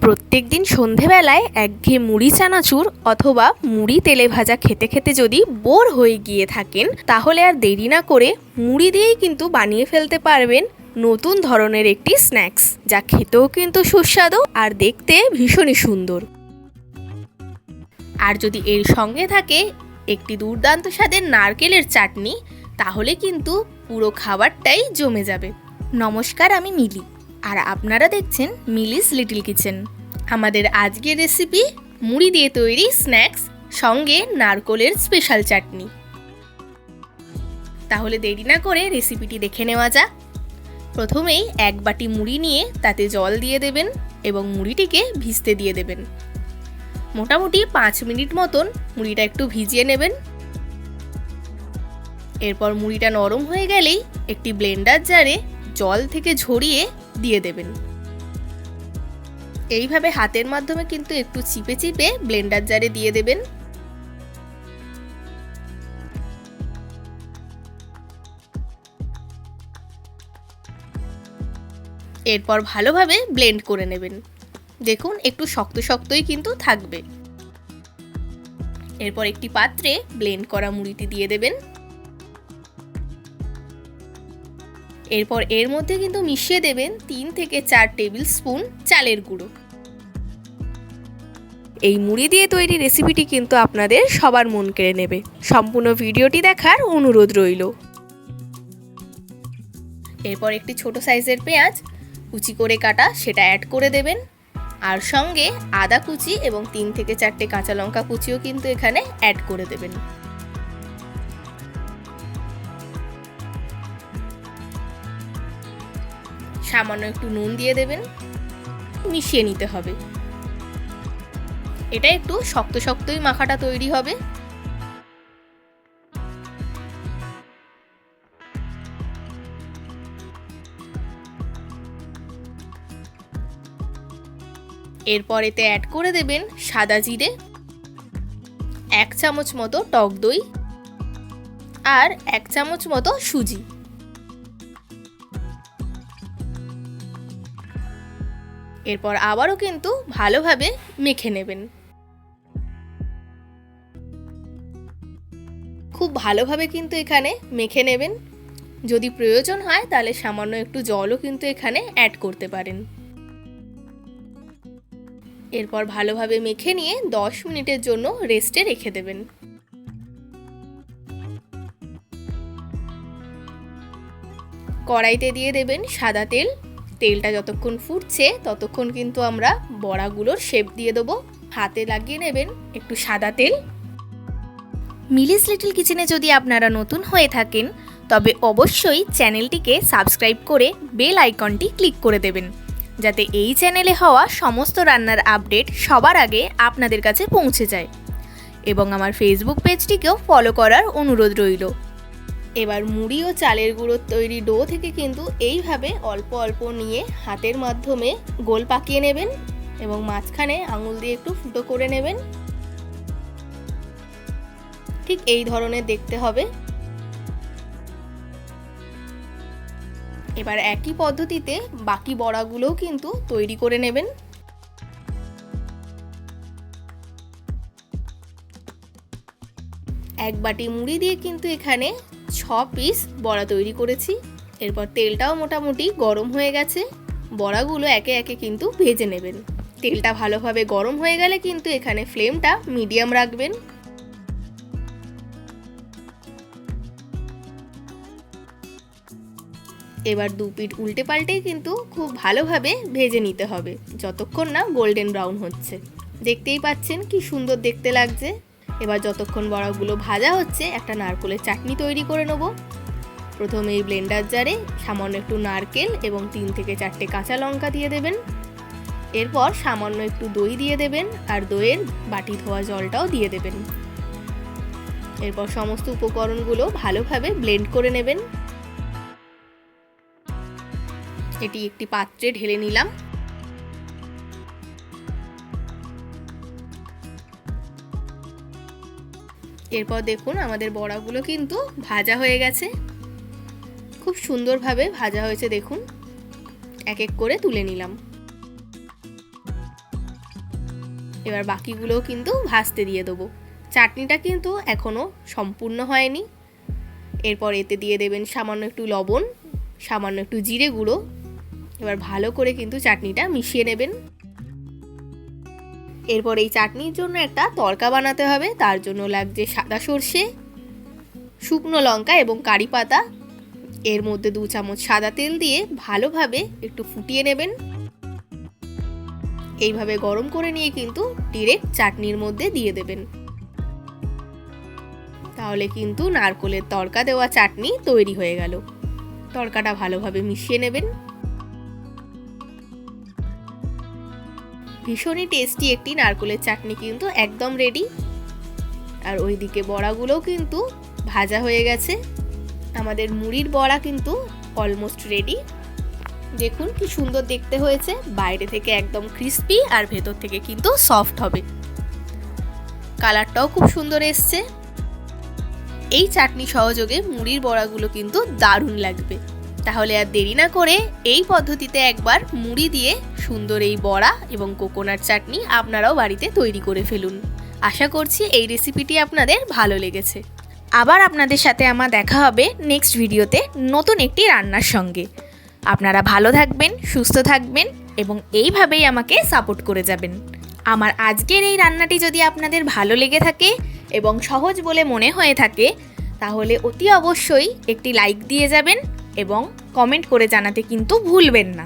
প্রত্যেকদিন সন্ধেবেলায় একঘেয়ে মুড়ি চানাচুর অথবা মুড়ি তেলে ভাজা খেতে খেতে যদি বোর হয়ে গিয়ে থাকেন, তাহলে আর দেরি না করে মুড়ি দিয়েই কিন্তু বানিয়ে ফেলতে পারবেন নতুন ধরনের একটি স্ন্যাক্স, যা খেতেও কিন্তু সুস্বাদু আর দেখতে ভীষণই সুন্দর। আর যদি এর সঙ্গে থাকে একটি দুর্দান্ত স্বাদের নারকেলের চাটনি, তাহলে কিন্তু পুরো খাবারটাই জমে যাবে। নমস্কার, আমি মিলি, আর আপনারা দেখছেন মিলিস লিটল কিচেন। আমাদের আজকের রেসিপি মুড়ি দিয়ে তৈরি স্ন্যাক্স, সঙ্গে নারকেলের স্পেশাল চাটনি। তাহলে দেরি না করে রেসিপিটি দেখে নেওয়া যাক। প্রথমেই এক বাটি মুড়ি নিয়ে তাতে জল দিয়ে দেবেন এবং মুড়িটিকে ভিজতে দিয়ে দেবেন। মোটামুটি 5 মিনিট মতন মুড়িটা একটু ভিজিয়ে নেবেন। এরপর মুড়িটা নরম হয়ে গেলেই একটি ব্লেন্ডার জারে জল থেকে ঝরিয়ে দিয়ে দেবেন। এইভাবে হাতের মাধ্যমে কিন্তু একটু চিপে চিপে ব্লেন্ডার জারে দিয়ে দেবেন। এরপর ভালোভাবে ব্লেন্ড করে নেবেন। দেখুন, একটু শক্ত শক্তই কিন্তু থাকবে। এরপর একটি পাত্রে ব্লেন্ড করা মুড়িটি দিয়ে দেবেন। এরপর এর মধ্যে কিন্তু মিশিয়ে দেবেন 3 থেকে 4 টেবিল স্পুন চালের গুঁড়ো। এই মুড়ি দিয়ে তৈরি রেসিপিটি কিন্তু আপনাদের সবার মন কেড়ে নেবে। সম্পূর্ণ ভিডিওটি দেখার অনুরোধ রইল। এরপর একটি ছোট সাইজের পেঁয়াজ কুচি করে কাটা সেটা অ্যাড করে দেবেন, আর সঙ্গে আদা কুচি এবং 3 থেকে 4টে কাঁচা লঙ্কা কুচিও কিন্তু এখানে অ্যাড করে দেবেন। সামান্য একটু নুন দিয়ে দেবেন, মিশিয়ে নিতে হবে। এটা একটু শক্ত শক্তই মাখাটা তৈরি হবে। এরপর এতে অ্যাড করে দেবেন সাদা জিরে, 1 চামচ মতো টক দই আর 1 চামচ মতো সুজি। এরপর আবারও কিন্তু ভালোভাবে মেখে নেবেন। খুব ভালোভাবে কিন্তু এখানে মেখে নেবেন। যদি প্রয়োজন হয় তাহলে সামান্য একটু জলও কিন্তু এখানে অ্যাড করতে পারেন। এরপর ভালোভাবে মেখে নিয়ে 10 মিনিটের জন্য রেস্টে রেখে দেবেন। কড়াইতে দিয়ে দেবেন সাদা তেল। তেলটা যতক্ষণ ফুটছে ততক্ষণ কিন্তু আমরা বড়াগুলোর শেপ দিয়ে দেবো। হাতে লাগিয়ে নেবেন একটু সাদা তেল। মিলিস লিটল কিচেনে যদি আপনারা নতুন হয়ে থাকেন, তবে অবশ্যই চ্যানেলটিকে সাবস্ক্রাইব করে বেল আইকনটি ক্লিক করে দেবেন, যাতে এই চ্যানেলে হওয়া সমস্ত রান্নার আপডেট সবার আগে আপনাদের কাছে পৌঁছে যায়। এবং আমার ফেসবুক পেজটিকেও ফলো করার অনুরোধ রইল। এবার মুড়ি ও চালের গুঁড়োর তৈরি ডো থেকে কিন্তু এইভাবে অল্প অল্প নিয়ে হাতের মাধ্যমে গোল পাকিয়ে নেবেন এবং মাঝখানে আঙুল দিয়ে একটু ফুটো করে নেবেন। ঠিক এই ধরনের দেখতে হবে। এবার একই পদ্ধতিতে বাকি বড়াগুলোও কিন্তু তৈরি করে নেবেন। এক বাটি মুড়ি দিয়ে কিন্তু এখানে 6 পিস বড়া তৈরি করেছি। এরপর তেলটাও মোটামুটি গরম হয়ে গেছে। বড়াগুলো একে একে কিন্তু ভেজে নেবেন। তেলটা ভালোভাবে গরম হয়ে গেলে কিন্তু এখানে ফ্লেমটা মিডিয়াম রাখবেন। এবার 2 পিঠ উল্টে পাল্টেই কিন্তু খুব ভালোভাবে ভেজে নিতে হবে, যতক্ষণ না গোল্ডেন ব্রাউন হচ্ছে। দেখতেই পাচ্ছেন কি সুন্দর দেখতে লাগছে। এবার যতক্ষণ বড়াগুলো ভাজা হচ্ছে, একটা নারকেলের চাটনি তৈরি করে নেব। প্রথমে এই ব্লেন্ডার জারে সামান্য একটু নারকেল এবং 3 থেকে 4টে কাঁচা লঙ্কা দিয়ে দেবেন। এরপর সামান্য একটু দই দিয়ে দেবেন আর দইয়ের বাটি ধোয়া জলটাও দিয়ে দেবেন। এরপর সমস্ত উপকরণগুলো ভালোভাবে ব্লেন্ড করে নেবেন। এটি একটি পাত্রে ঢেলে নিলাম। এরপর দেখুন আমাদের বড়াগুলো কিন্তু ভাজা হয়ে গেছে। খুব সুন্দরভাবে ভাজা হয়েছে দেখুন। এক এক করে তুলে নিলাম। এবার বাকিগুলোও কিন্তু ভাজতে দিয়ে দেবো। চাটনিটা কিন্তু এখনও সম্পূর্ণ হয়নি। এরপর এতে দিয়ে দেবেন সামান্য একটু লবণ, সামান্য একটু জিরে গুঁড়ো। এবার ভালো করে কিন্তু চাটনিটা মিশিয়ে নেবেন। এরপর এই চাটনির জন্য একটা তড়কা বানাতে হবে। তার জন্য লাগছে সাদা সর্ষে, শুকনো লঙ্কা এবং কারি পাতা। এর মধ্যে 2 চামচ সাদা তেল দিয়ে ভালোভাবে একটু ফুটিয়ে নেবেন। এইভাবে গরম করে নিয়ে কিন্তু ডিরেক্ট চাটনির মধ্যে দিয়ে দেবেন। তাহলে কিন্তু নারকেলের তড়কা দেওয়া চাটনি তৈরি হয়ে গেল। তড়কাটা ভালোভাবে মিশিয়ে নেবেন। ভীষণই টেস্টি একটি নারকেলের চাটনি কিন্তু একদম রেডি। আর ওইদিকে বড়াগুলোও কিন্তু ভাজা হয়ে গেছে। আমাদের মুড়ির বড়া কিন্তু অলমোস্ট রেডি। দেখুন কি সুন্দর দেখতে হয়েছে, বাইরে থেকে একদম ক্রিস্পি আর ভেতর থেকে কিন্তু সফট হবে। কালারটাও খুব সুন্দর এসছে। এই চাটনি সহযোগে মুড়ির বড়াগুলো কিন্তু দারুণ লাগবে। তাহলে আর দেরি না করে এই পদ্ধতিতে একবার মুড়ি দিয়ে সুন্দর এই বড়া এবং কোকোনাট চাটনি আপনারাও বাড়িতে তৈরি করে ফেলুন। আশা করছি এই রেসিপিটি আপনাদের ভালো লেগেছে। আবার আপনাদের সাথে আমার দেখা হবে নেক্সট ভিডিওতে নতুন একটি রান্নার সঙ্গে। আপনারা ভালো থাকবেন, সুস্থ থাকবেন এবং এইভাবেই আমাকে সাপোর্ট করে যাবেন। আমার আজকের এই রান্নাটি যদি আপনাদের ভালো লেগে থাকে এবং সহজ বলে মনে হয়ে থাকে, তাহলে অতি অবশ্যই একটি লাইক দিয়ে যাবেন এবং কমেন্ট করে জানাতে কিন্তু ভুলবেন না।